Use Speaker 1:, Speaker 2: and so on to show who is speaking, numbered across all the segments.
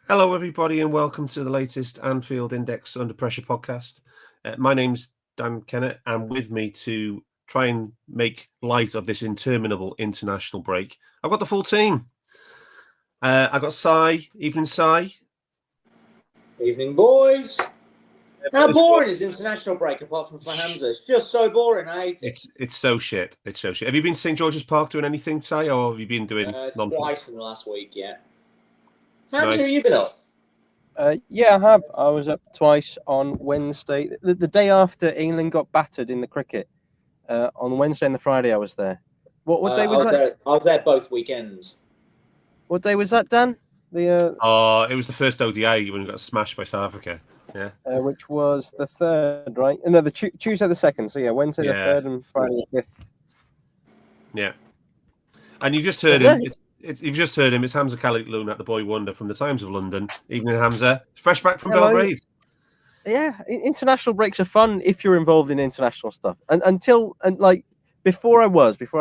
Speaker 1: Hello, everybody, and welcome to the latest Anfield Index Under Pressure podcast. My name's Dan Kennett, and with me to try and make light of this interminable international break, I've got the full team. I've got Si. Evening, Si.
Speaker 2: Evening, boys. How boring is international break apart from for Hamzah? It's just so boring. I hate it.
Speaker 1: It's so shit. It's so shit. Have you been to St. George's Park doing anything, Si, or have you been doing
Speaker 2: twice in the last week? Yeah. Hamzah,
Speaker 1: Nice.
Speaker 2: have you been up?
Speaker 3: Yeah, I have. I was up twice on Wednesday. The day after England got battered in the cricket. On Wednesday and the Friday, I was there. What day was that?
Speaker 2: I was there both weekends.
Speaker 3: What day was that, Dan?
Speaker 1: It was the first ODI when we got smashed by South Africa. Yeah.
Speaker 3: Which was the 3rd, right? No, the Tuesday the 2nd. So yeah, Wednesday the 3rd and Friday the 5th.
Speaker 1: Yeah. And you just heard him. You've just heard him. It's Hamzah Khalid, the boy wonder from the Times of London. Evening, Hamzah. Fresh back from Belgrade.
Speaker 3: Yeah, international breaks are fun if you're involved in international stuff. Before I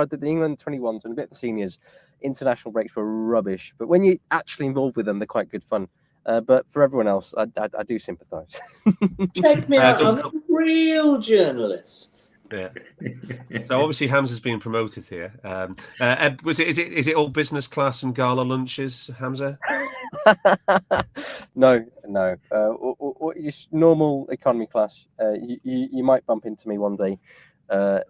Speaker 3: did the England 21s and a bit of the seniors, international breaks were rubbish. But when you're actually involved with them, they're quite good fun. But for everyone else, I do sympathise.
Speaker 2: Check me out. I'm a real journalist.
Speaker 1: Yeah. So obviously Hamzah's being promoted here. Is it all business class and gala lunches, Hamzah?
Speaker 3: No. Just normal economy class. You might bump into me one day,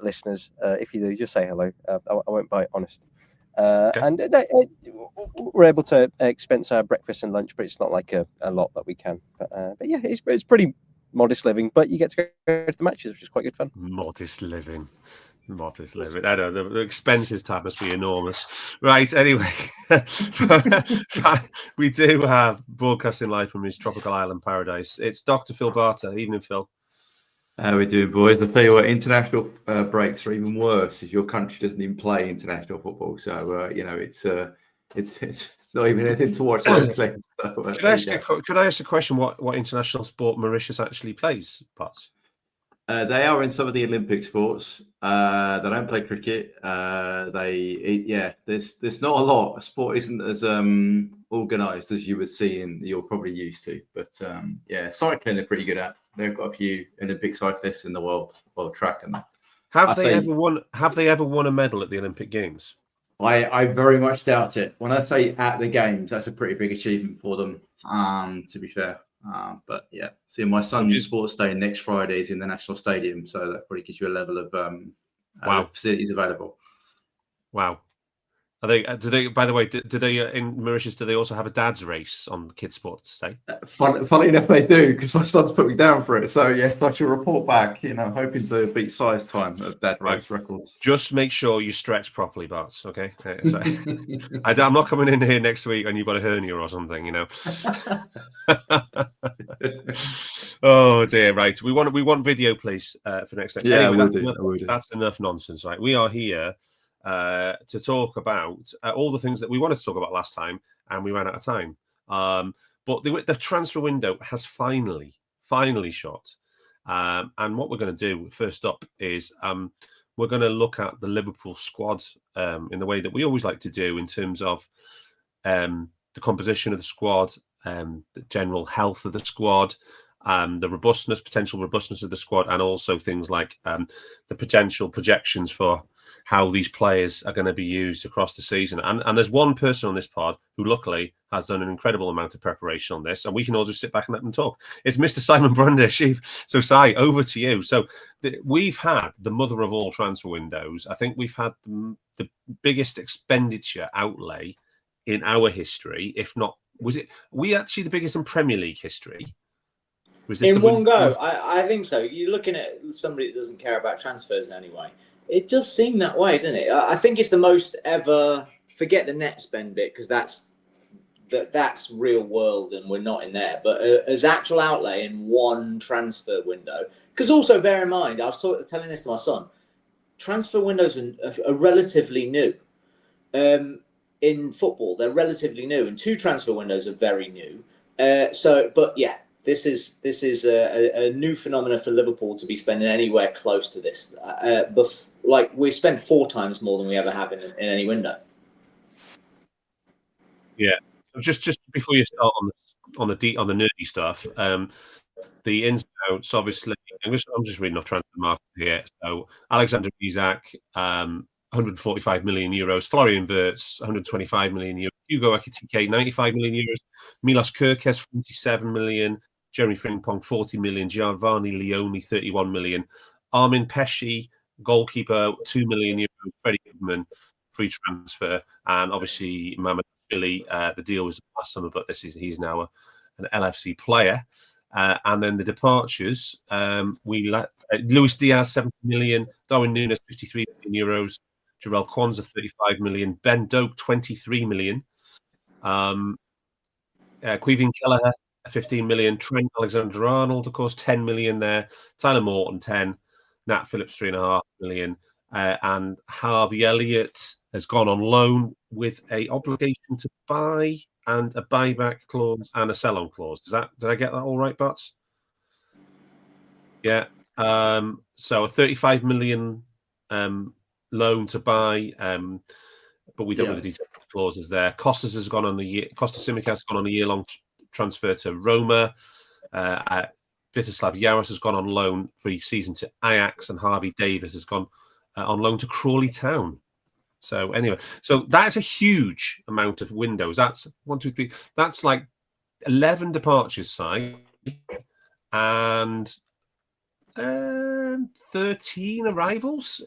Speaker 3: listeners. If you do, just say hello. I won't bite, honest. Okay. And we're able to expense our breakfast and lunch, but it's not like a lot that we can. But yeah, it's pretty modest living, but you get to go to the matches, which is quite good fun.
Speaker 1: Modest living. I know the expenses tab must be enormous. Right, anyway, we do have broadcasting live from his tropical island paradise. It's Dr. Phil Barter. Evening, Phil.
Speaker 4: How we doing, boys? I'll tell you what, international breaks are even worse if your country doesn't even play international football. So, it's not even anything to watch.
Speaker 1: Could I ask a question? What international sport Mauritius actually plays, Potts?
Speaker 4: They are in some of the Olympic sports. They don't play cricket. There's not a lot. Sport isn't as organised as you would see you're probably used to. But cycling they're pretty good at. They've got a few Olympic cyclists in the world track and that.
Speaker 1: Have they ever won a medal at the Olympic Games?
Speaker 4: I very much doubt it. When I say at the games, that's a pretty big achievement for them. To be fair. But yeah, seeing my son's sports day next Friday is in the National Stadium, so that probably gives you a level of facilities available.
Speaker 1: Wow. Do they? By the way, do they in Mauritius? Do they also have a dad's race on Kids Sports Day?
Speaker 4: Funny enough, they do, because my son's put me down for it. So yes, I shall report back. Hoping to beat size time of dad race records. Just
Speaker 1: make sure you stretch properly, Barts. Okay. So, I'm not coming in here next week and you've got a hernia or something. Oh dear. Right. We want video, please, for next time.
Speaker 4: Yeah,
Speaker 1: anyway, that's enough nonsense. Right. We are here to talk about all the things that we wanted to talk about last time, and we ran out of time. But the transfer window has finally shut. And what we're going to do first up is we're going to look at the Liverpool squad in the way that we always like to do, in terms of the composition of the squad, the general health of the squad, the potential robustness of the squad, and also things like the potential projections for how these players are going to be used across the season. And there's one person on this pod who luckily has done an incredible amount of preparation on this, and we can all just sit back and let them talk. It's Mr. Simon Brundish. So, Si, over to you. So we've had the mother of all transfer windows. I think we've had the biggest expenditure outlay in our history, if not, we actually the biggest in Premier League history?
Speaker 2: In one go? I think so. You're looking at somebody that doesn't care about transfers anyway. It does seem that way, doesn't it? I think it's the most ever. Forget the net spend bit, because that's real world and we're not in there. But as actual outlay in one transfer window, because also bear in mind, I was telling this to my son, transfer windows are relatively new. In football, they're relatively new, and 2 transfer windows are very new. This is a new phenomenon for Liverpool to be spending anywhere close to this. We spend 4 times more than we ever have in any window.
Speaker 1: Yeah. just before you start on the nerdy stuff, the ins and outs, obviously, I'm just reading off transfer market here. So Alexander Isak, 145 million euros. Florian Wirtz, 125 million euros. Hugo Ekitike, 95 million euros. Milos Kerkez, 47 million. Jeremy Frimpong, 40 million. Giovanni Leone, 31 million. Armin Pesci, goalkeeper, 2 million euros. Freddie Goodman, free transfer. And obviously, Mohamed Billy, the deal was last summer, but he's now an LFC player. And then the departures, we let Luis Diaz, 70 million. Darwin Núñez, 53 million euros. Jarell Quansah, 35 million. Ben Doak, 23 million. Queeving Kelleher, 15 million. Trent Alexander-Arnold, of course, 10 million there. Tyler Morton, 10. Nat Phillips, 3.5 million. And Harvey Elliott has gone on loan with a obligation to buy and a buyback clause and a sell-on clause. Did I get that all right, Butts? Yeah. So a 35 million loan to buy, but we don't know the detailed clauses there. Costas Simic has gone on a year-long transfer to Roma. Vitislav Yaros has gone on loan for a season to Ajax, and Harvey Davis has gone on loan to Crawley Town. So anyway, that's a huge amount of windows. That's 1, 2, 3. That's like 11 departures side and 13 arrivals.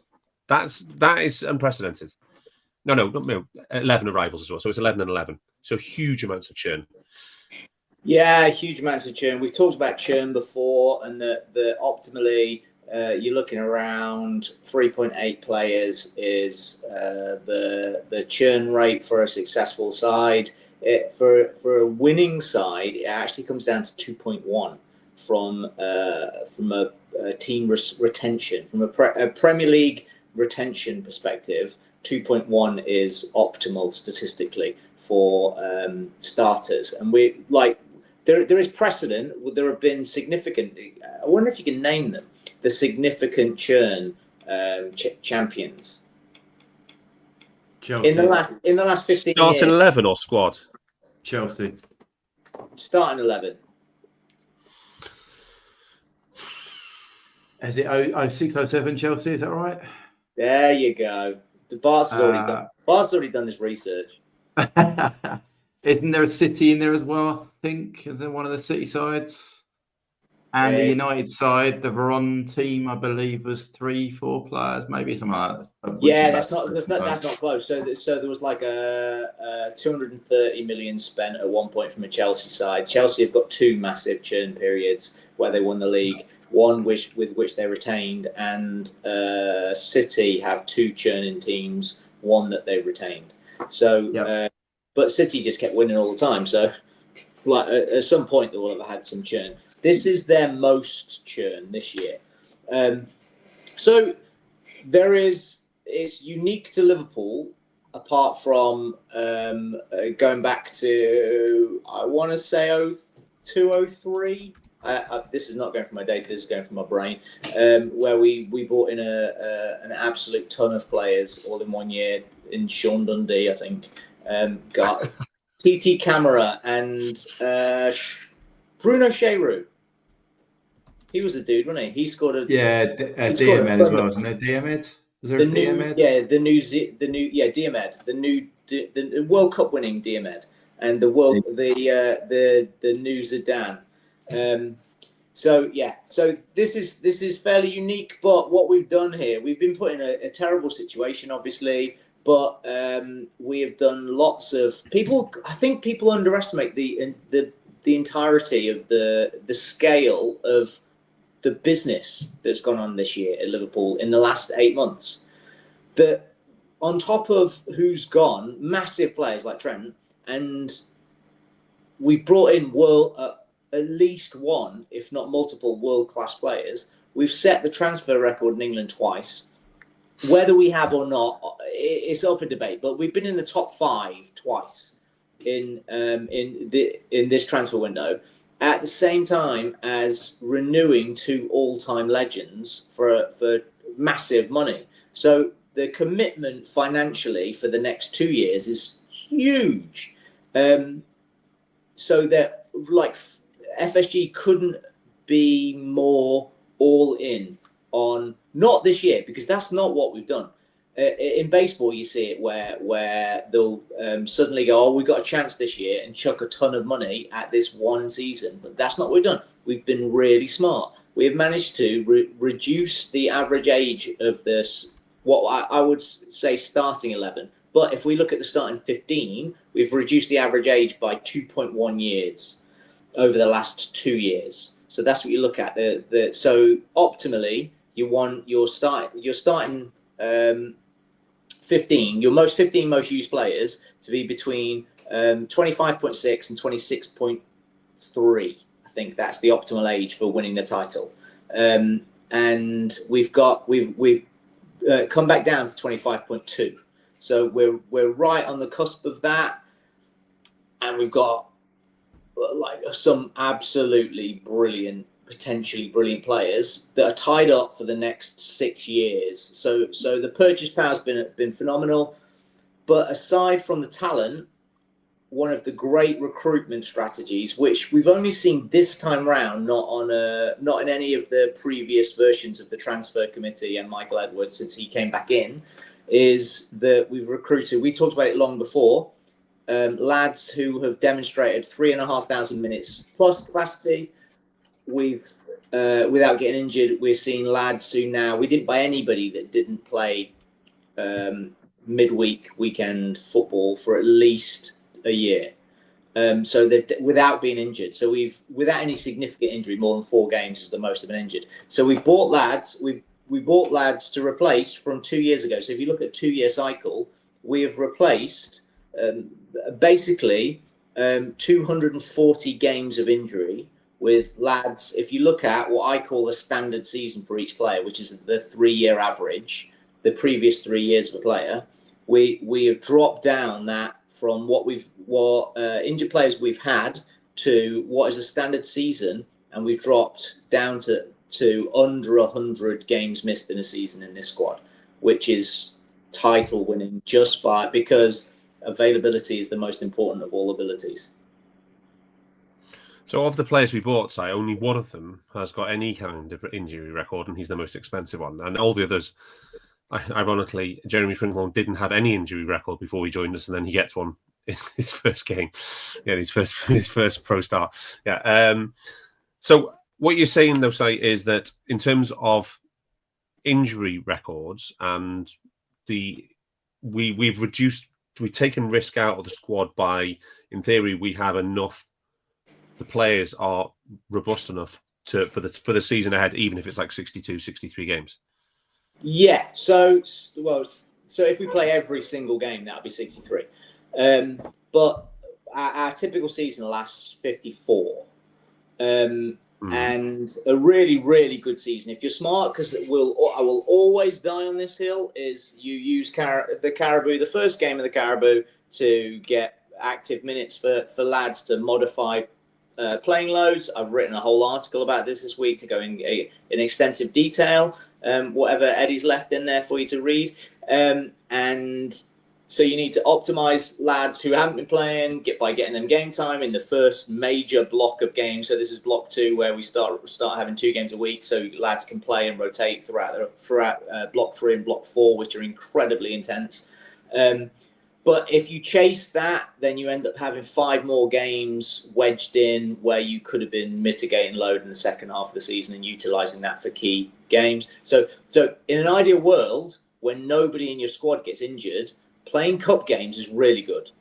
Speaker 1: That is unprecedented. No, 11 arrivals as well. So it's 11 and 11. So huge amounts of churn.
Speaker 2: Yeah, huge amounts of churn. We've talked about churn before, and that optimally you're looking around 3.8 players is the churn rate for a successful side. For a winning side, it actually comes down to 2.1 from a team retention. From a Premier League retention perspective, 2.1 is optimal statistically for starters. And there is precedent. There have been significant. I wonder if you can name them. The significant churn champions.
Speaker 4: Chelsea.
Speaker 2: In the last 15
Speaker 1: Starting
Speaker 2: years.
Speaker 1: 11 or squad?
Speaker 4: Chelsea.
Speaker 2: Starting 11.
Speaker 4: Is it 06, 07 Chelsea? Is that right?
Speaker 2: There you go. Barts has already done this research.
Speaker 4: Isn't there a City in there as well? I think is there one of the City sides? And the United side, the Veron team, I believe, was 3-4 players, maybe something like that.
Speaker 2: Yeah, that's not close. So there was like a 230 million spent at one point from a Chelsea side. Chelsea have got 2 massive churn periods where they won the league. One with which they retained, and City have 2 churning teams, one that they retained. So, but City just kept winning all the time. So, like at some point, they will have had some churn. This is their most churn this year. So it's unique to Liverpool, apart from going back to, I want to say 0203. This is not going from my data. This is going from my brain. Where we brought in an absolute ton of players all in one year in Sean Dundee, I think. Got TT Camara and Bruno Cheyrou. He was a dude, wasn't he? He scored a
Speaker 4: Diomed as well, wasn't there? Diomed? Was there Diomed?
Speaker 2: Diomed, the World Cup winning Diomed, and the new Zidane. So this is fairly unique. But what we've done here, we've been put in a terrible situation, obviously. But we have done lots of people. I think people underestimate the entirety of the scale of the business that's gone on this year at Liverpool in the last 8 months. That on top of who's gone, massive players like Trent, and we've brought in at least one, if not multiple, world-class players. We've set the transfer record in England twice. Whether we have or not, it's up for debate. But we've been in the top 5 twice in this transfer window, at the same time as renewing 2 all-time legends for massive money. So the commitment financially for the next 2 years is huge. so that like FSG couldn't be more all in on, not this year, because that's not what we've done. In baseball, you see it where they'll suddenly go, oh, we've got a chance this year, and chuck a ton of money at this one season. But that's not what we've done. We've been really smart. We have managed to reduce the average age of this, what I would say starting 11. But if we look at the starting 15, we've reduced the average age by 2.1 years over the last 2 years. So that's what you look at. So optimally, you want your starting 15, your 15 most used players to be between 25.6 and 26.3. I think that's the optimal age for winning the title. And we've come back down to 25.2. So we're right on the cusp of that, and we've got like some absolutely brilliant, potentially brilliant players that are tied up for the next 6 years. So the purchase power has been phenomenal. But aside from the talent, one of the great recruitment strategies, which we've only seen this time round, not in any of the previous versions of the transfer committee and Michael Edwards since he came back in, is that we've recruited. We talked about it long before. Lads who have demonstrated 3,500 minutes plus capacity. We've, without getting injured, we're seeing lads who now, we didn't buy anybody that didn't play midweek, weekend football for at least a year. So they've, without being injured. So without any significant injury, more than 4 games is the most have been injured. So we've bought lads, we bought lads to replace from 2 years ago. So if you look at a 2-year cycle, we have replaced basically 240 games of injury with lads. If you look at what I call a standard season for each player, which is the 3-year average, the previous 3 years of a player, we have dropped down that from what injured players we've had to what is a standard season, and we've dropped down to under 100 games missed in a season in this squad, which is title winning because availability is the most important of all abilities.
Speaker 1: So of the players we bought, only one of them has got any kind of injury record, and he's the most expensive one. And all the others, ironically, Jeremy Frimpong didn't have any injury record before he joined us, and then he gets one in his first game, his first pro start. So what you're saying, though, Si, is that in terms of injury records, and we've taken risk out of the squad by, in theory, we have enough. The players are robust enough for the season ahead, even if it's like 62, 63 games. Yeah.
Speaker 2: So if we play every single game, that would be 63. But our typical season lasts 54. And a really, really good season, if you're smart, because I will always die on this hill, is you use the Caribou, the first game of the Caribou, to get active minutes for lads to modify playing loads. I've written a whole article about this week to go in extensive detail, whatever Eddie's left in there for you to read. And so you need to optimize lads who haven't been playing by getting them game time in the first major block of games. So this is block 2, where we start having 2 games a week, so lads can play and rotate throughout block 3 and block 4, which are incredibly intense. But if you chase that, then you end up having 5 more games wedged in where you could have been mitigating load in the second half of the season and utilizing that for key games. So in an ideal world, when nobody in your squad gets injured, playing cup games is really good.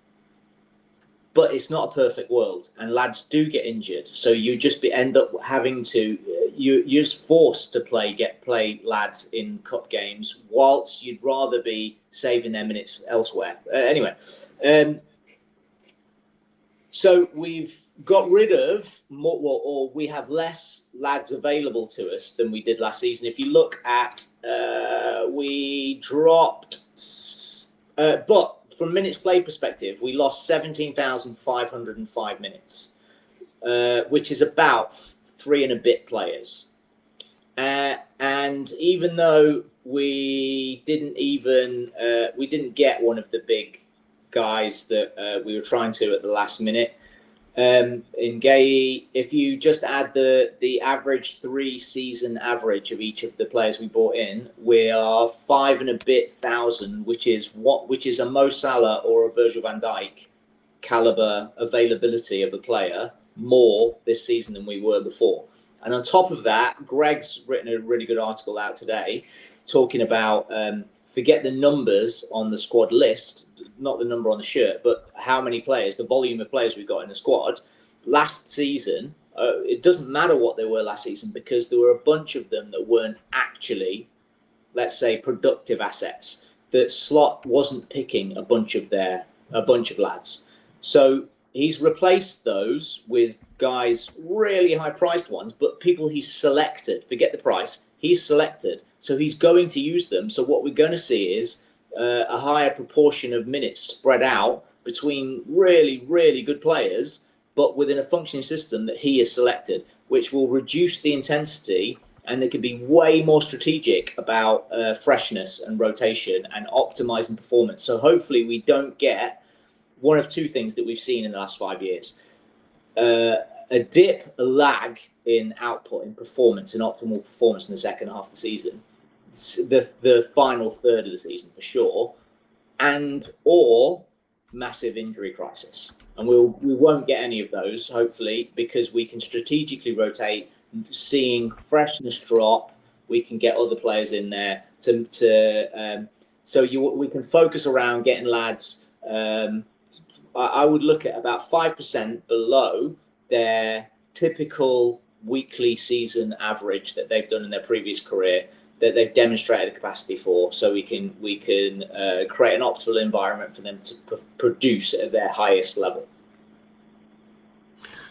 Speaker 2: But it's not a perfect world, and lads do get injured. So you just end up having to, you're just forced to play lads in cup games, whilst you'd rather be saving their minutes elsewhere. Anyway, so we've got rid of more, or we have less lads available to us than we did last season. If you look at, we dropped, but from minutes played perspective, we lost 17,505 minutes, which is about 3 and a bit players. And even though we didn't get one of the big guys that we were trying to at the last minute, In Gay, if you just add the average 3-season average of each of the players we bought in, we are 5 and a bit thousand, which is a Mo Salah or a Virgil van Dijk caliber availability of a player more this season than we were before. And on top of that, Greg's written a really good article out today talking about forget the numbers on the squad list, not the number on the shirt, but how many players, the volume of players we've got in the squad. Last season, it doesn't matter what they were last season because there were a bunch of them that weren't actually, let's say, productive assets. That Slot wasn't picking a bunch of lads. So he's replaced those with guys, really high-priced ones, but people he's selected. Forget the price. He's selected. So he's going to use them. So what we're going to see is a higher proportion of minutes spread out between really, really good players, but within a functioning system that he has selected, which will reduce the intensity, and they can be way more strategic about freshness and rotation and optimizing performance. So hopefully we don't get one of two things that we've seen in the last 5 years. A dip, a lag in output, in performance, in optimal performance in the second half of the season, the final third of the season for sure, or massive injury crisis. And we won't get any of those, hopefully, because we can strategically rotate, seeing freshness drop, we can get other players in there we can focus around getting lads. I would look at about 5% below their typical weekly season average that they've done in their previous career, that they've demonstrated a capacity for, so we can create an optimal environment for them to produce at their highest level.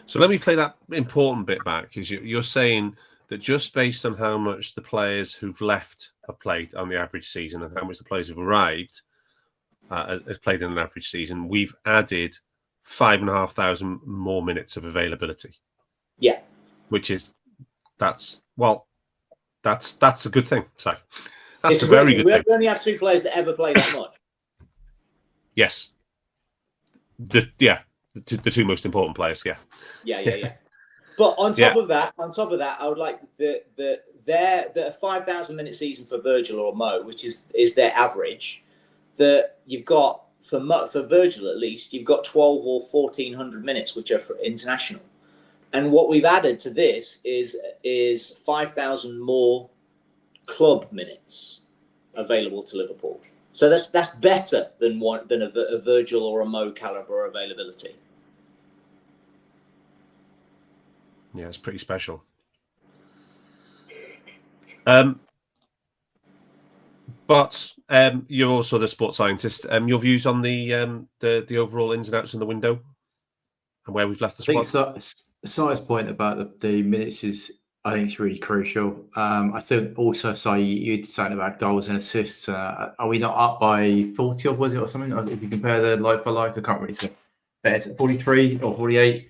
Speaker 1: So let me play that important bit back, because you're saying that just based on how much the players who've left have played on the average season and how much the players who've arrived has played in an average season, we've added 5,500 more minutes of availability.
Speaker 2: Yeah,
Speaker 1: that's a good thing. So that's a very good thing.
Speaker 2: We only have 2 players that ever play that much.
Speaker 1: Yes. The 2 most important players.
Speaker 2: Yeah. But on top of that, I would like the 5,000 minute season for Virgil or Mo, which is their average. That you've got for Virgil at least, you've got 12 or 1,400 minutes, which are for international. And what we've added to this is 5,000 more club minutes available to Liverpool. So that's better than a Virgil or a Mo caliber availability.
Speaker 1: Yeah, it's pretty special. But you're also the sports scientist. Your views on the overall ins and outs in the window and where we've left the squad?
Speaker 4: I think Si's point about the minutes I think it's really crucial. I think also, Si, you did something about goals and assists. Are we not up by 40 or was it or something? If you compare the like for like, I can't really say. But it's 43 or 48.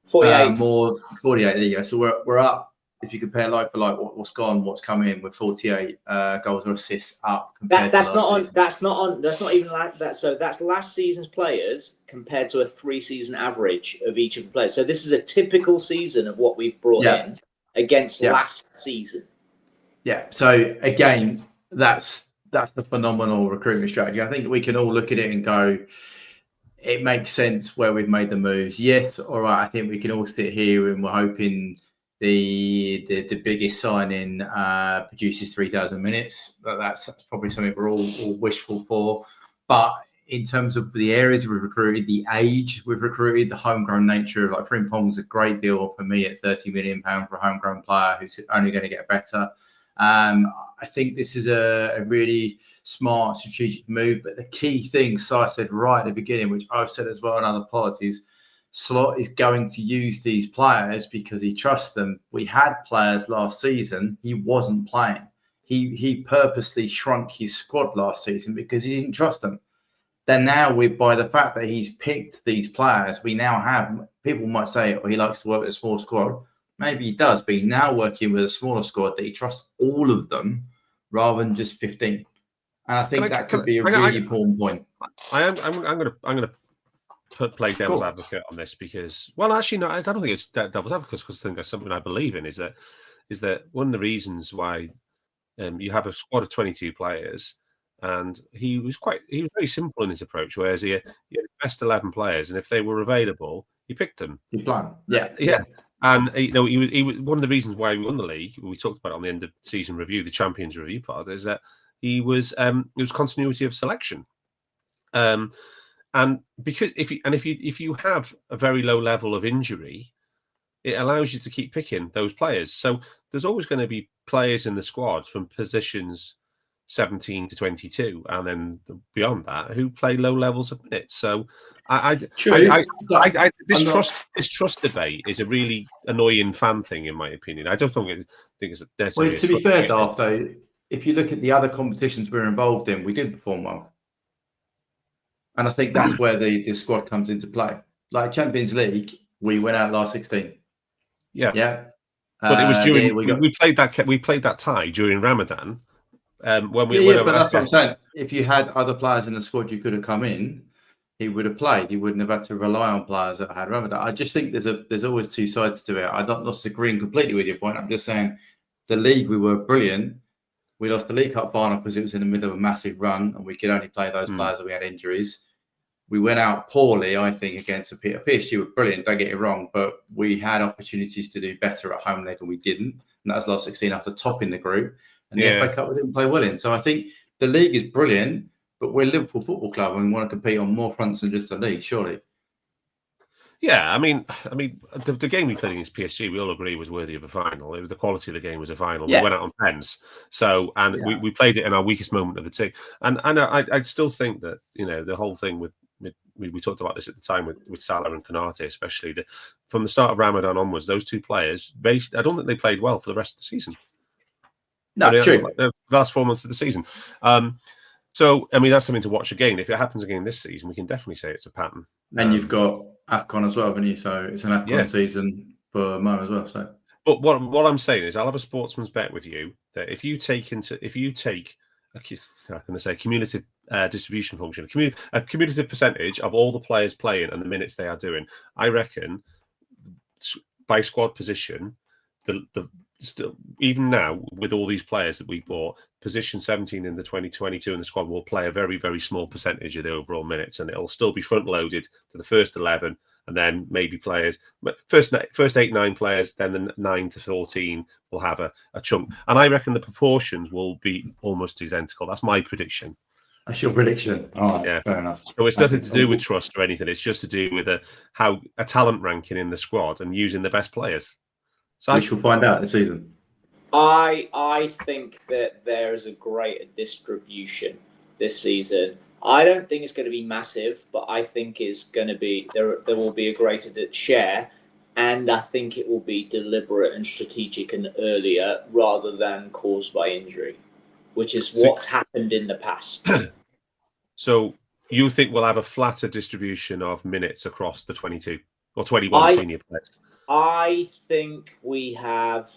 Speaker 2: 48.
Speaker 4: More 48. There you go. So we're up. If you compare like for like, what's gone, what's come in, with 48 goals or assists up.
Speaker 2: That's not even like that. So that's last season's players compared to a 3-season average of each of the players. So this is a typical season of what we've brought in against last season. Yeah.
Speaker 4: So again, that's the phenomenal recruitment strategy. I think we can all look at it and go, it makes sense where we've made the moves. Yes, all right. I think we can all sit here and we're hoping the biggest signing produces 3,000 minutes. That's probably something we're all wishful for. But in terms of the areas we've recruited, the age we've recruited, the homegrown nature, like Frimpong's a great deal for me at £30 million for a homegrown player who's only going to get better. I think this is a really smart strategic move. But the key thing Si said right at the beginning, which I've said as well in other pods, is Slot is going to use these players because he trusts them. We had players last season, he wasn't playing. He purposely shrunk his squad last season because he didn't trust them. Then now, by the fact that he's picked these players, we now have, people might say, he likes to work with a small squad. Maybe he does, but he's now working with a smaller squad that he trusts all of them rather than just 15. And I think that could be a really important point.
Speaker 1: I'm going to play devil's advocate on this because, well, actually, no, I don't think it's devil's advocate because I think that's something I believe in. Is that one of the reasons why you have a squad of 22 players, and he was very simple in his approach. Whereas he had the best 11 players, and if they were available, he picked them.
Speaker 4: You plan,
Speaker 1: yeah. And he was one of the reasons why we won the league. We talked about it on the end of season review, the Champions Review part, is that it was continuity of selection. And because if you have a very low level of injury, it allows you to keep picking those players. So there's always going to be players in the squad from positions 17 to 22, and then beyond that, who play low levels of minutes. So this trust debate is a really annoying fan thing, in my opinion. I don't think it's.
Speaker 4: Well, to be fair, Darth, though, if you look at the other competitions we're involved in, we did perform well. And I think that's where the squad comes into play. Like Champions League, we went out last 16.
Speaker 1: Yeah. But it was during we played that tie during Ramadan. But
Speaker 4: that's what I'm saying. If you had other players in the squad, you could have come in. He would have played. He wouldn't have had to rely on players that had Ramadan. I just think there's always two sides to it. I'm not disagreeing completely with your point. I'm just saying the league we were brilliant. We lost the League Cup final because it was in the middle of a massive run, and we could only play those players that we had injuries. We went out poorly, I think, against PSG were brilliant, don't get it wrong, but we had opportunities to do better at home leg and we didn't. And that was last 16 after topping the group. And the FA Cup we didn't play well in. So I think the league is brilliant, but we're Liverpool Football Club and we want to compete on more fronts than just the league, surely.
Speaker 1: Yeah, I mean, the game we played against PSG, we all agree was worthy of a final. The quality of the game was a final. Yeah. We went out on pens, we played it in our weakest moment of the team. And I still think that the whole thing with we talked about this at the time with Salah and Konate, especially from the start of Ramadan onwards, those two players, I don't think they played well for the rest of the season.
Speaker 4: No, true.
Speaker 1: The last 4 months of the season. So, I mean, that's something to watch again. If it happens again this season, we can definitely say it's a pattern.
Speaker 4: And you've got AFCON as well, haven't you? So it's an AFCON season for Mo as well. So,
Speaker 1: but what I'm saying is, I'll have a sportsman's bet with you that if you take a cumulative distribution function, a cumulative percentage of all the players playing and the minutes they are doing, I reckon by squad position, still, even now with all these players that we bought, position 17 in the 2022 in the squad will play a very, very small percentage of the overall minutes, and it'll still be front loaded to the first 11, and then maybe players first 8-9 players, then the 9 to 14 will have a chunk, and I reckon the proportions will be almost identical. That's my prediction.
Speaker 4: That's your prediction. All right, fair enough.
Speaker 1: So it's nothing to do with trust or anything. It's just to do with a talent ranking in the squad and using the best players. So
Speaker 4: we shall find out this season.
Speaker 2: I think that there is a greater distribution this season. I don't think it's going to be massive, but I think it's going to be there will be a greater share, and I think it will be deliberate and strategic and earlier rather than caused by injury, which is what's happened in the past.
Speaker 1: So you think we'll have a flatter distribution of minutes across the 22 or 21 senior players?
Speaker 2: I think we have.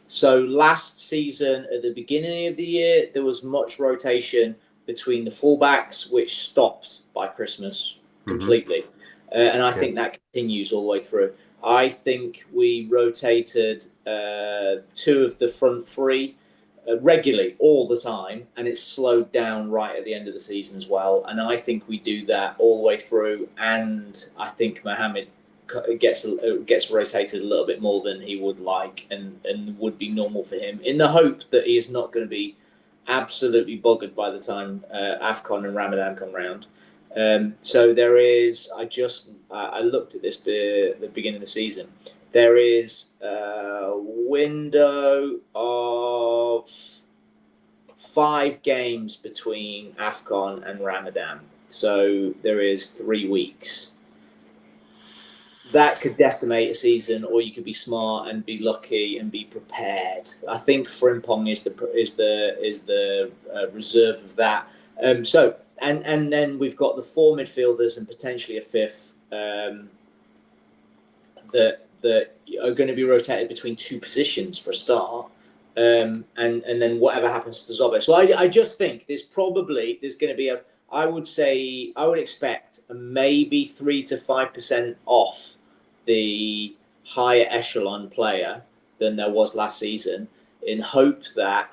Speaker 2: So last season, at the beginning of the year, there was much rotation between the fullbacks, which stopped by Christmas completely. And I think that continues all the way through. I think we rotated 2 of the front 3 regularly all the time, and it's slowed down right at the end of the season as well. And I think we do that all the way through. And I think Mohamed gets rotated a little bit more than he would like and would be normal for him, in the hope that he is not going to be absolutely buggered by the time AFCON and Ramadan come round. So there is, I looked at this at the beginning of the season. There is a window of 5 games between AFCON and Ramadan. So there is 3 weeks. That could decimate a season, or you could be smart and be lucky and be prepared. I think Frimpong is the reserve of that. So then we've got the 4 midfielders and potentially a 5th that are going to be rotated between 2 positions for a start, and then whatever happens to Zobo. So I just think there's going to be a I would say I would expect maybe 3 to 5% off the higher echelon player than there was last season, in hope that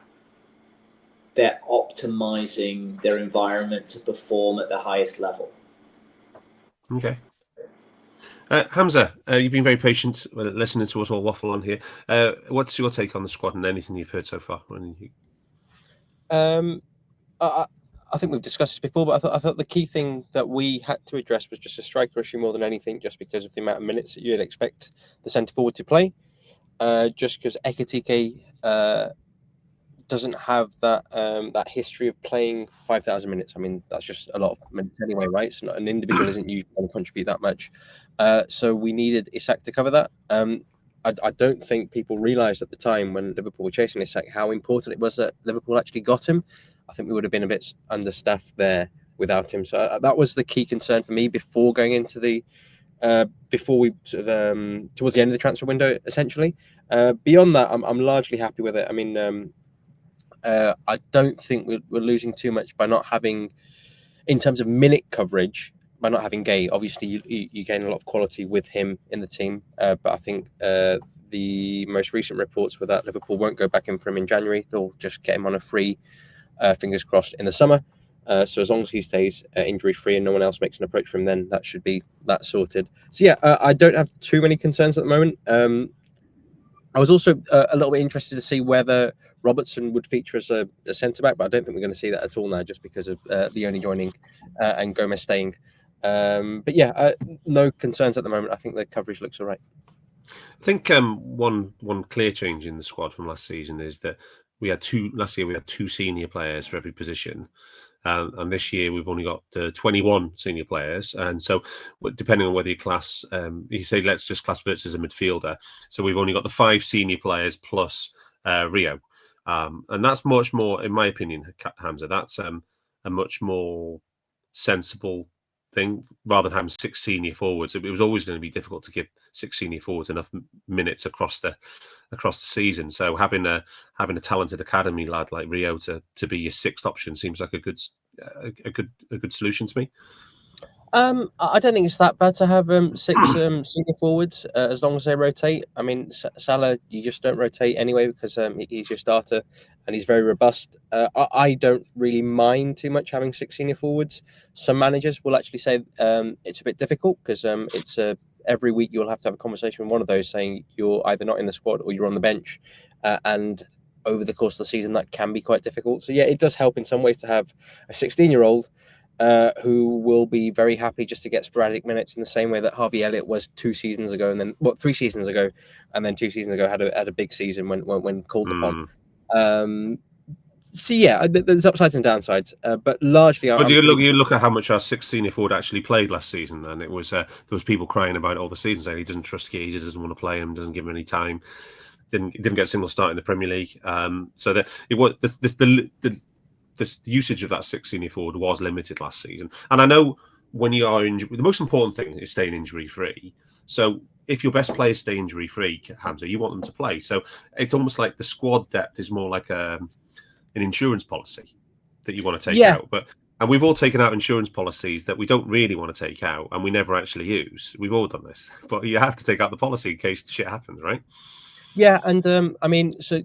Speaker 2: they're optimizing their environment to perform at the highest level.
Speaker 1: Okay. Hamzah, you've been very patient listening to us all waffle on here. What's your take on the squad and anything you've heard so far?
Speaker 3: I think we've discussed this before, but I thought the key thing that we had to address was just a striker issue more than anything, just because of the amount of minutes that you'd expect the centre forward to play. Just because Ekitike doesn't have that history of playing 5,000 minutes. I mean, that's just a lot of minutes anyway, right? So an individual isn't usually going to contribute that much. So we needed Isak to cover that. I don't think people realised at the time when Liverpool were chasing Isak how important it was that Liverpool actually got him. I think we would have been a bit understaffed there without him. So that was the key concern for me before going into the before we sort of towards the end of the transfer window, essentially. Beyond that, I'm largely happy with it. I mean, I don't think we're losing too much by not having, in terms of minute coverage, by not having Gay. Obviously, you gain a lot of quality with him in the team, but I think the most recent reports were that Liverpool won't go back in for him in January. They'll just get him on a free, fingers crossed, in the summer. So as long as he stays injury-free and no one else makes an approach for him, then that should be that sorted. So yeah, I don't have too many concerns at the moment. I was also a little bit interested to see whether Robertson would feature as a centre-back, but I don't think we're going to see that at all now, just because of Leone joining and Gomez staying. But yeah, no concerns at the moment. I think the coverage looks all right.
Speaker 1: I think one clear change in the squad from last season is that last year we had two senior players for every position. And this year we've only got 21 senior players, and so depending on whether you class, you say let's just class Wirtz as a midfielder. So we've only got the 5 senior players plus Rio, and that's much more, in my opinion, Hamzah. That's a much more sensible thing rather than having 6 senior forwards. It was always going to be difficult to give 6 senior forwards enough minutes across the season. So having a talented academy lad like Rio to be your 6th option seems like a good solution to me.
Speaker 3: I don't think it's that bad to have 6 senior forwards as long as they rotate. I mean, Salah, you just don't rotate anyway because he's your starter and he's very robust. I don't really mind too much having 6 senior forwards. Some managers will actually say it's a bit difficult because it's every week you'll have to have a conversation with one of those saying you're either not in the squad or you're on the bench, and over the course of the season that can be quite difficult. So yeah, it does help in some ways to have a 16-year-old who will be very happy just to get sporadic minutes in the same way that Harvey Elliott was 2 seasons ago, and then 3 seasons ago, and then 2 seasons ago had a big season when called upon. So yeah, there's upsides and downsides, but largely.
Speaker 1: But you look at how much our 6th senior forward actually played last season, and it was there was people crying about it all the season saying he doesn't trust Gay, he doesn't want to play him, doesn't give him any time, didn't get a single start in the Premier League. So that it was the usage of that 6th senior forward was limited last season. And I know when you are injured, the most important thing is staying injury-free. So if your best players stay injury-free, Hamzah, you want them to play. So it's almost like the squad depth is more like an insurance policy that you want to take out. And we've all taken out insurance policies that we don't really want to take out and we never actually use. We've all done this. But you have to take out the policy in case shit happens, right?
Speaker 3: Yeah, and I mean, so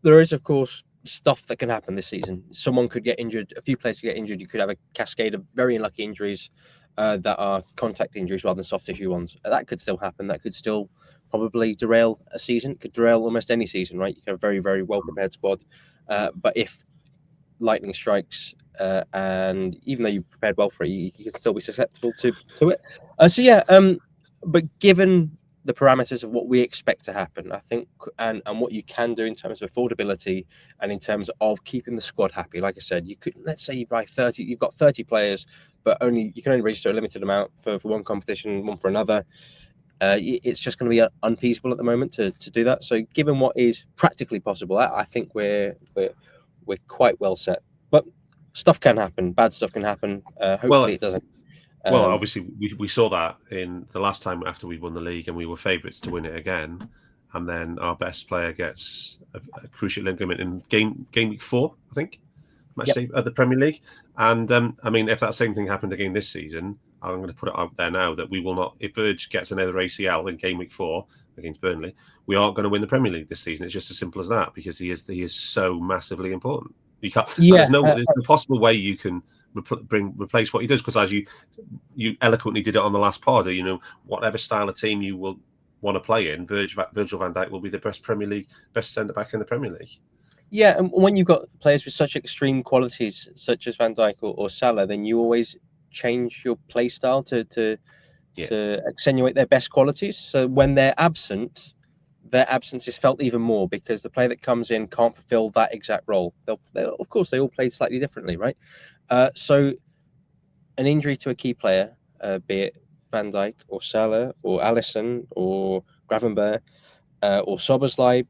Speaker 3: there is, of course, stuff that can happen this season. Someone could get injured, a few players could get injured. You could have a cascade of very unlucky injuries that are contact injuries rather than soft tissue ones. That could still happen. That could still probably derail a season, could derail almost any season, right? You can have a very, very well prepared squad. But if lightning strikes, and even though you've prepared well for it, you can still be susceptible to it. So yeah, but given the parameters of what we expect to happen, I think, and what you can do in terms of affordability and in terms of keeping the squad happy. Like I said, you could, let's say you buy 30, you've got 30 players, but you can only register a limited amount for one competition, one for another. It's just going to be unfeasible at the moment to do that. So given what is practically possible, I think we're quite well set. But stuff can happen, bad stuff can happen. Hopefully it doesn't.
Speaker 1: Well, obviously, we saw that in the last time after we won the league and we were favourites to win it again. And then our best player gets a cruciate ligament in game week 4, I think, match day at the Premier League. And I mean, if that same thing happened again this season, I'm going to put it out there now that we will not. If Virg gets another ACL in game week 4 against Burnley, we aren't going to win the Premier League this season. It's just as simple as that, because he is so massively important. You can't.
Speaker 3: Yeah,
Speaker 1: there's no possible way you can replace what he does, because as you eloquently did it on the last pod, you know, whatever style of team you will want to play in, Virgil van Dijk will be the best centre back in the Premier League.
Speaker 3: Yeah, and when you've got players with such extreme qualities, such as Van Dijk or Salah, then you always change your play style to accentuate their best qualities. So when they're absent, their absence is felt even more, because the player that comes in can't fulfill that exact role. They'll of course, they all play slightly differently, right? So an injury to a key player, be it Van Dijk or Salah or Alisson or Gravenberch or Szoboszlai,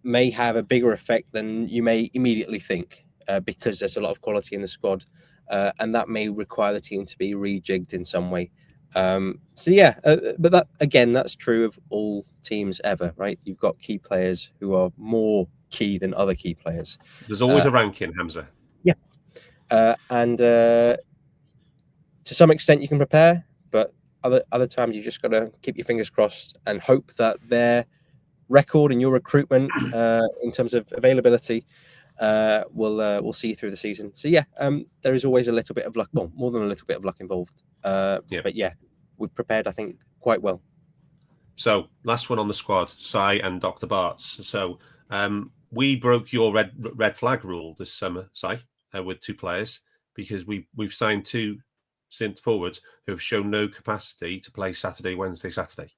Speaker 3: may have a bigger effect than you may immediately think, because there's a lot of quality in the squad, and that may require the team to be rejigged in some way. But that again, that's true of all teams ever, right? You've got key players who are more key than other key players.
Speaker 1: There's always a ranking, Hamzah.
Speaker 3: Yeah, and to some extent you can prepare, but other times you just got to keep your fingers crossed and hope that their record and your recruitment in terms of availability will see you through the season. So there is always a little bit of luck, well, more than a little bit of luck involved. But yeah, we've prepared, I think, quite well.
Speaker 1: So last one on the squad, Sai and Dr. Barts. So we broke your red flag rule this summer, Sai, with 2 players, because we've signed 2 centre forwards who have shown no capacity to play Saturday, Wednesday, Saturday.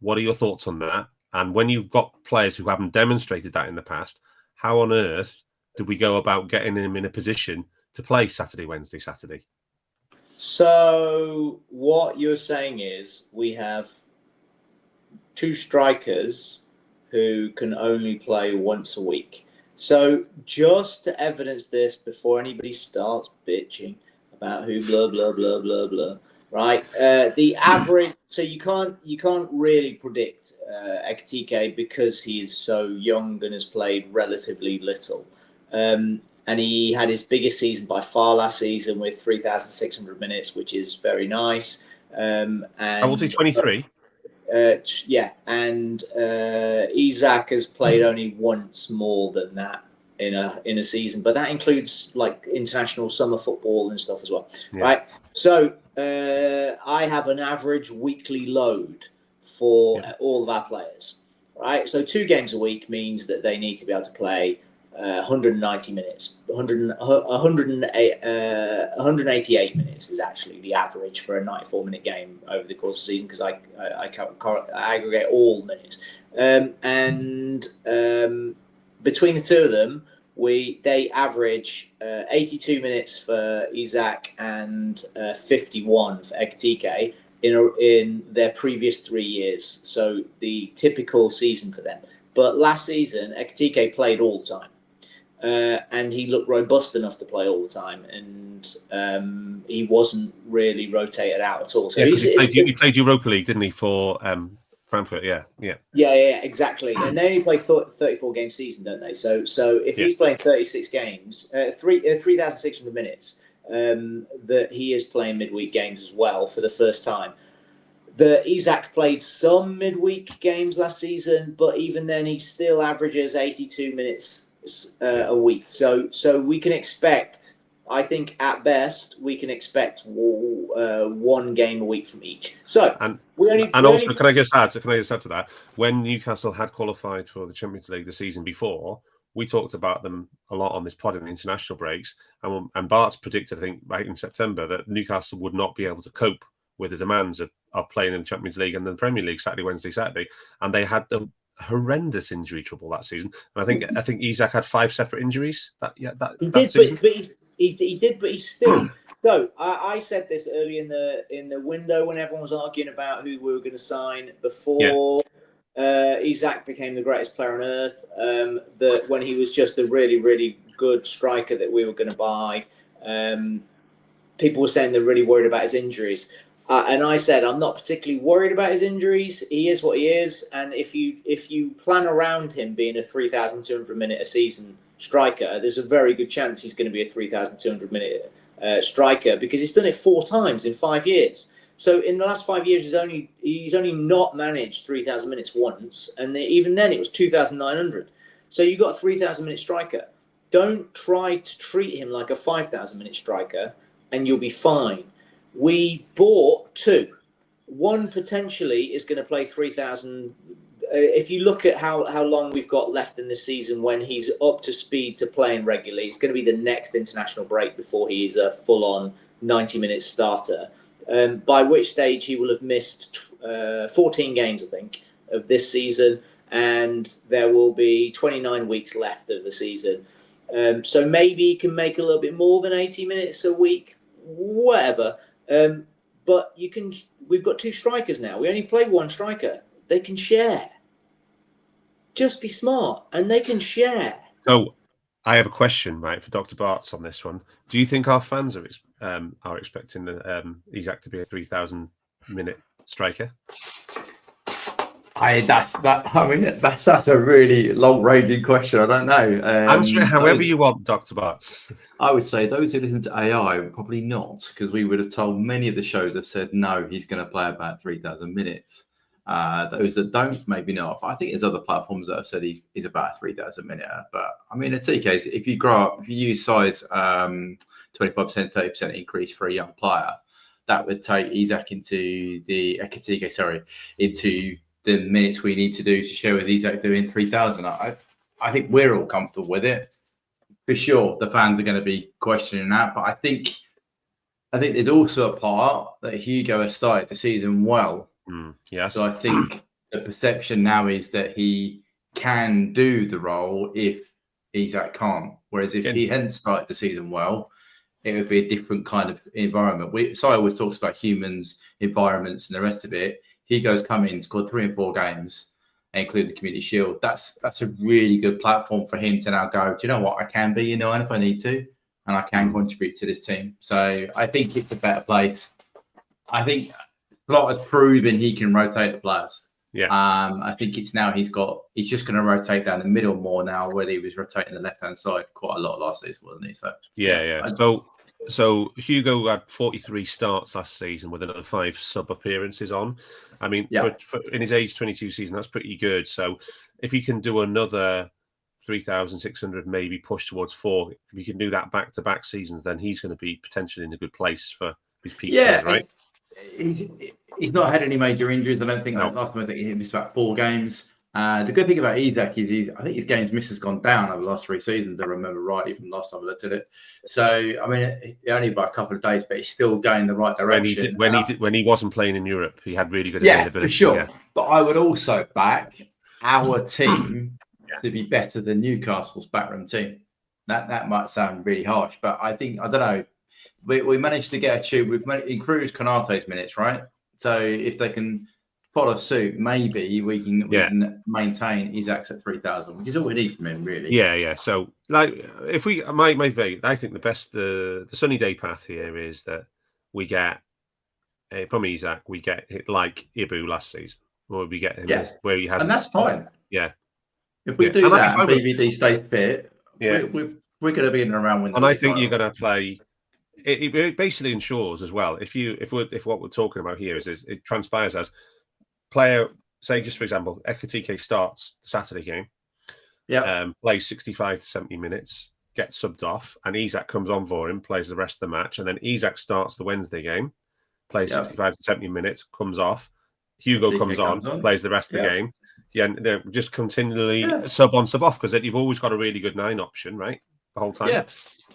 Speaker 1: What are your thoughts on that? And when you've got players who haven't demonstrated that in the past, how on earth do we go about getting them in a position to play Saturday, Wednesday, Saturday?
Speaker 2: So what you're saying is we have 2 strikers who can only play once a week. So just to evidence this before anybody starts bitching about who blah, blah, blah, blah, blah. Right, the average. So you can't really predict Ekitike because he's so young and has played relatively little. And he had his biggest season by far last season with 3,600 minutes, which is very nice. And
Speaker 1: how old is he? 23.
Speaker 2: And Isak has played only once more than that in a season, but that includes like international summer football and stuff as well, right? So I have an average weekly load for all of our players, right? So 2 games a week means that they need to be able to play 190 minutes. 188 minutes is actually the average for a 94-minute game over the course of the season, because I aggregate all minutes. Between the 2 of them, they average 82 minutes for Isak and 51 for Ekitike in their previous 3 years. So the typical season for them. But last season, Ekitike played all the time. And he looked robust enough to play all the time, and he wasn't really rotated out at all. So
Speaker 1: he played Europa League, didn't he, for Frankfurt? Yeah,
Speaker 2: exactly. And they only play 34 game season, don't they? So if he's playing 36 games, 3,600 minutes, that he is playing midweek games as well for the first time. Isak played some midweek games last season, but even then, he still averages 82 minutes a week. So we can expect, I think at best, we can expect 1 game a week from each. So can
Speaker 1: I just add to that? When Newcastle had qualified for the Champions League the season before, we talked about them a lot on this pod in the international breaks, and Bart's predicted, I think, back in September, that Newcastle would not be able to cope with the demands of playing in the Champions League and the Premier League Saturday, Wednesday, Saturday, and they had the horrendous injury trouble that season. And I think Isak had 5 separate injuries. He
Speaker 2: did, but he's still. So I said this early in the window when everyone was arguing about who we were going to sign before Isak became the greatest player on earth. That when he was just a really, really good striker that we were going to buy, people were saying they're really worried about his injuries. And I said, I'm not particularly worried about his injuries. He is what he is. And if you plan around him being a 3,200 minute a season striker, there's a very good chance he's going to be a 3,200 minute striker because he's done it 4 times in 5 years. So in the last 5 years, he's only not managed 3,000 minutes once, and even then it was 2,900. So you've got a 3,000 minute striker. Don't try to treat him like a 5,000 minute striker, and you'll be fine. We bought 2. One potentially is going to play 3,000. If you look at how long we've got left in the season when he's up to speed to playing regularly, it's going to be the next international break before he is a full-on 90-minute starter. By which stage he will have missed 14 games, I think, of this season, and there will be 29 weeks left of the season. So maybe he can make a little bit more than 80 minutes a week, whatever. But we've got 2 strikers now. We only play 1 striker. They can share. Just be smart, and they can share.
Speaker 1: So I have a question, right, for Dr. Barts on this one. Do you think our fans are expecting Isak to be a 3,000 minute striker?
Speaker 4: That's a really long-ranging question. I don't know.
Speaker 1: Answer it however you want, Dr. Barts.
Speaker 4: I would say those who listen to AI probably not, because we would have told many of the shows have said no, he's going to play about 3,000 minutes. Those that don't, maybe not. But I think there's other platforms that have said he's about a 3,000 minute. But I mean, in TK's, if you use size 25%, 30% increase for a young player, that would take Isak into the minutes we need to do to show with Isak doing 3,000. I think we're all comfortable with it. For sure, the fans are going to be questioning that. But I think there's also a part that Hugo has started the season well.
Speaker 1: Yes.
Speaker 4: So I think the perception now is that he can do the role if Isak can't. Whereas if he hadn't started the season well, it would be a different kind of environment. Si always talks about humans, environments, and the rest of it. Hugo's come in, scored 3 and 4 games, including the Community Shield. That's a really good platform for him to now go, do you know what? I can be, and if I need to, and I can contribute to this team. So I think it's a better place. I think Plot has proven he can rotate the players.
Speaker 1: Yeah.
Speaker 4: I think it's now he's just going to rotate down the middle more now, where he was rotating the left-hand side quite a lot last season, wasn't he? So
Speaker 1: yeah. So Hugo had 43 starts last season with another 5 sub appearances on. I mean, for in his age 22 season, that's pretty good. So if he can do another 3,600, maybe push towards 4, if he can do that back-to-back seasons, then he's going to be potentially in a good place for his peak years, right?
Speaker 4: He's not had any major injuries. I don't think that last time I think he missed about 4 games. The good thing about Isak is I think his games missed has gone down over the last 3 seasons. I remember rightly from last time I looked at it. So I mean, only by a couple of days, but he's still going the right direction.
Speaker 1: When he wasn't playing in Europe, he had really good availability.
Speaker 4: For sure. Yeah. But I would also back our team to be better than Newcastle's backroom team. That might sound really harsh, but I don't know. We managed to get a tube. We've improved Konate's minutes, right? So if they can follow suit, maybe we can maintain Isak's at 3,000, which is all we need from him, really.
Speaker 1: Yeah. So, like, if we, I think the sunny day path here is that we get from Isak, we get it like Ibu last season, or we get him where he has,
Speaker 4: and that's fine.
Speaker 1: Yeah.
Speaker 4: If we do that, and BVD stays fit, we're going to be in and around.
Speaker 1: And I think you're going to play. It basically ensures as well. If what we're talking about here is it transpires as player, say just for example, Ekatike starts the Saturday game, plays 65 to 70 minutes, gets subbed off, and Isak comes on for him, plays the rest of the match, and then Isak starts the Wednesday game, plays 65 to 70 minutes, comes off, Hugo comes on, plays the rest of the game. Yeah, and they're just continually sub on, sub off, because you've always got a really good 9 option, right? The whole time. Yeah.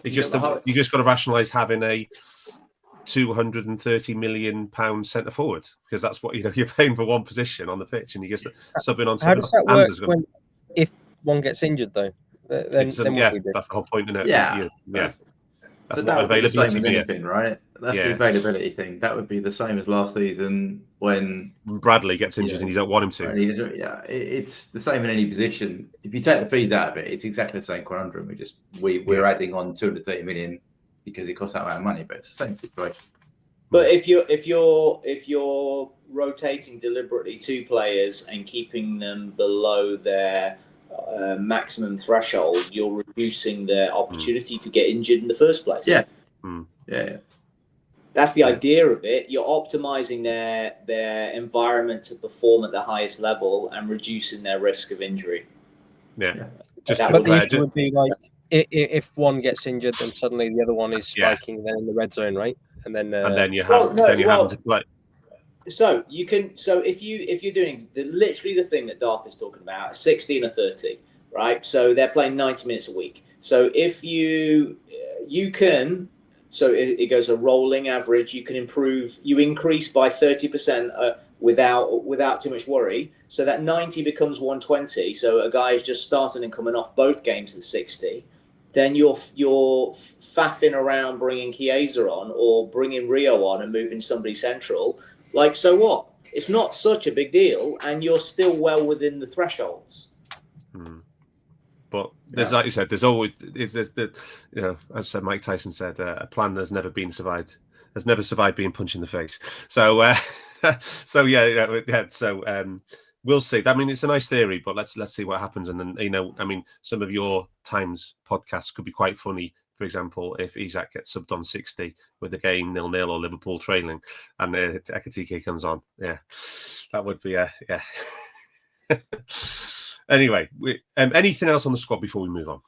Speaker 1: You just got to rationalise having a £230 million centre forward, because that's what you're paying for one position on the pitch, and you just subbing on.
Speaker 3: How does that work if one gets injured though? Then
Speaker 1: that's the whole point, isn't it?
Speaker 4: Yeah.
Speaker 1: That's what availability
Speaker 4: is, anything, right? That's the availability thing. That would be the same as last season when
Speaker 1: Bradley gets injured and you don't want him to.
Speaker 4: It's the same in any position. If you take the fees out of it, it's exactly the same conundrum. We're adding on 230 million because it costs that amount of money, but it's the same situation.
Speaker 2: But if you're rotating deliberately 2 players and keeping them below their maximum threshold, you're reducing their opportunity to get injured in the first place.
Speaker 4: Yeah.
Speaker 2: That's the idea of it. You're optimizing their environment to perform at the highest level and reducing their risk of injury.
Speaker 1: Yeah.
Speaker 3: But the issue would be like if one gets injured, then suddenly the other one is striking then in the red zone, right? And then
Speaker 1: you have to play.
Speaker 2: So you can. So if you're doing literally the thing that Darth is talking about, 60 and a 30, right? So they're playing 90 minutes a week. So if you can. So it goes a rolling average. You can increase by 30% without too much worry. So that 90 becomes 120. So a guy is just starting and coming off both games at 60. Then you're faffing around bringing Chiesa on or bringing Rio on and moving somebody central. Like, so what? It's not such a big deal, and you're still well within the thresholds.
Speaker 1: But there's, like you said, there's always as Mike Tyson said, a plan has never survived being punched in the face. So, So we'll see. I mean, it's a nice theory, but let's see what happens. And then I mean, some of your Times podcasts could be quite funny. For example, if Isak gets subbed on 60 with the game 0-0 or Liverpool trailing, and Ekitike comes on, that would be Anyway, anything else on the squad before we move on?